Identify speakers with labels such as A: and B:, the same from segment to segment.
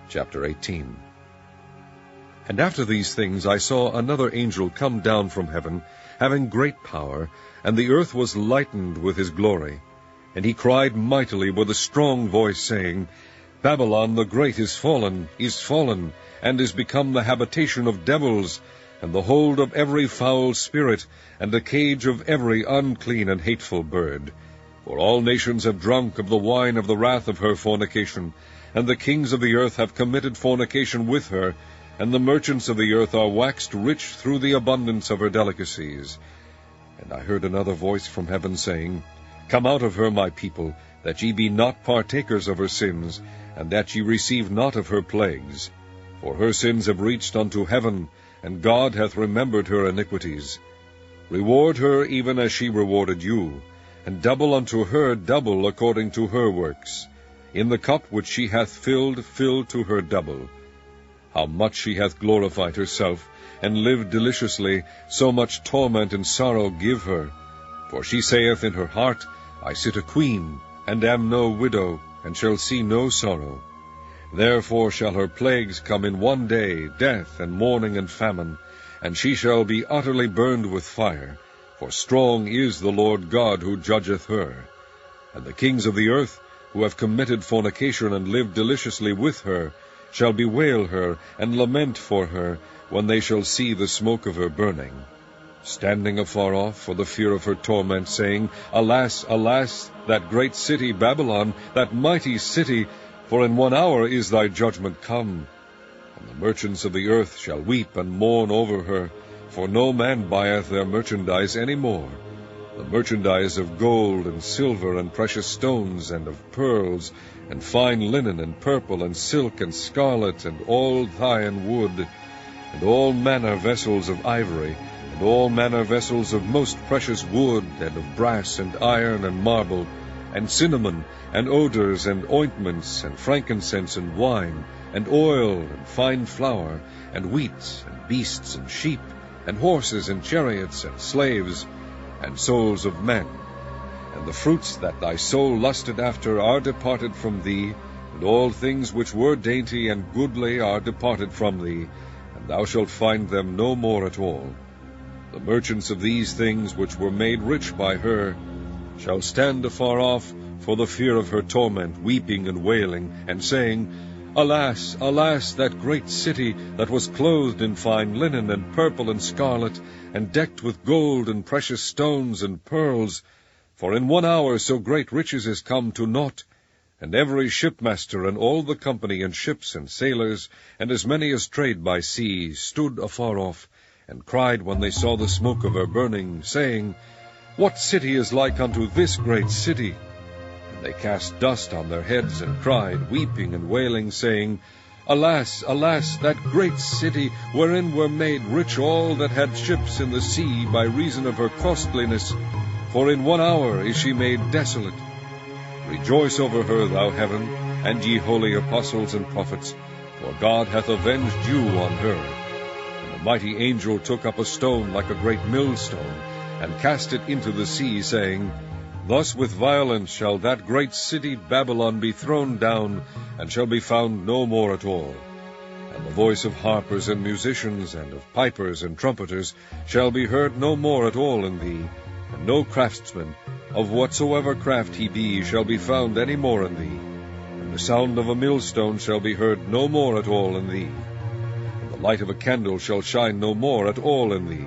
A: Chapter 18. And after these things I saw another angel come down from heaven, having great power, and the earth was lightened with his glory. And he cried mightily with a strong voice, saying, Babylon the great is fallen, and is become the habitation of devils, and the hold of every foul spirit, and the cage of every unclean and hateful bird. For all nations have drunk of the wine of the wrath of her fornication, and the kings of the earth have committed fornication with her, and the merchants of the earth are waxed rich through the abundance of her delicacies. And I heard another voice from heaven saying, Come out of her, my people, that ye be not partakers of her sins, and that ye receive not of her plagues. For her sins have reached unto heaven, and God hath remembered her iniquities. Reward her even as she rewarded you, and double unto her double according to her works. In the cup which she hath filled, fill to her double. How much she hath glorified herself, and lived deliciously, so much torment and sorrow give her. For she saith in her heart, I sit a queen, and am no widow, and shall see no sorrow. Therefore shall her plagues come in one day, death, and mourning, and famine, and she shall be utterly burned with fire, for strong is the Lord God who judgeth her. And the kings of the earth, who have committed fornication and lived deliciously with her, shall bewail her, and lament for her, when they shall see the smoke of her burning, standing afar off for the fear of her torment, saying, Alas, alas, that great city Babylon, that mighty city, for in 1 hour is thy judgment come. And the merchants of the earth shall weep and mourn over her, for no man buyeth their merchandise any more, the merchandise of gold and silver and precious stones and of pearls, and fine linen and purple and silk and scarlet and all thyine wood, and all manner vessels of ivory, and all manner vessels of most precious wood, and of brass and iron and marble, and cinnamon, and odors, and ointments, and frankincense, and wine, and oil, and fine flour, and wheat, and beasts, and sheep, and horses, and chariots, and slaves, and souls of men. And the fruits that thy soul lusted after are departed from thee, and all things which were dainty and goodly are departed from thee, and thou shalt find them no more at all. The merchants of these things which were made rich by her shall stand afar off for the fear of her torment, weeping and wailing, and saying, Alas, alas, that great city that was clothed in fine linen and purple and scarlet, and decked with gold and precious stones and pearls, for in 1 hour so great riches is come to naught. And every shipmaster and all the company and ships and sailors, and as many as trade by sea, stood afar off, and cried when they saw the smoke of her burning, saying, What city is like unto this great city? And they cast dust on their heads, and cried, weeping and wailing, saying, Alas, alas, that great city, wherein were made rich all that had ships in the sea by reason of her costliness, for in 1 hour is she made desolate. Rejoice over her, thou heaven, and ye holy apostles and prophets, for God hath avenged you on her. And the mighty angel took up a stone like a great millstone, and cast it into the sea, saying, Thus with violence shall that great city Babylon be thrown down, and shall be found no more at all. And the voice of harpers and musicians, and of pipers and trumpeters, shall be heard no more at all in thee, and no craftsman, of whatsoever craft he be, shall be found any more in thee. And the sound of a millstone shall be heard no more at all in thee. And the light of a candle shall shine no more at all in thee.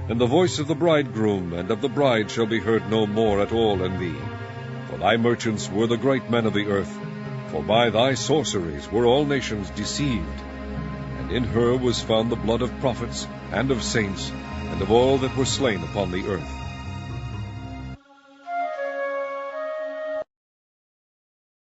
A: And the voice of the bridegroom and of the bride shall be heard no more at all in thee. For thy merchants were the great men of the earth, for by thy sorceries were all nations deceived. And in her was found the blood of prophets, and of saints, and of all that were slain upon the earth.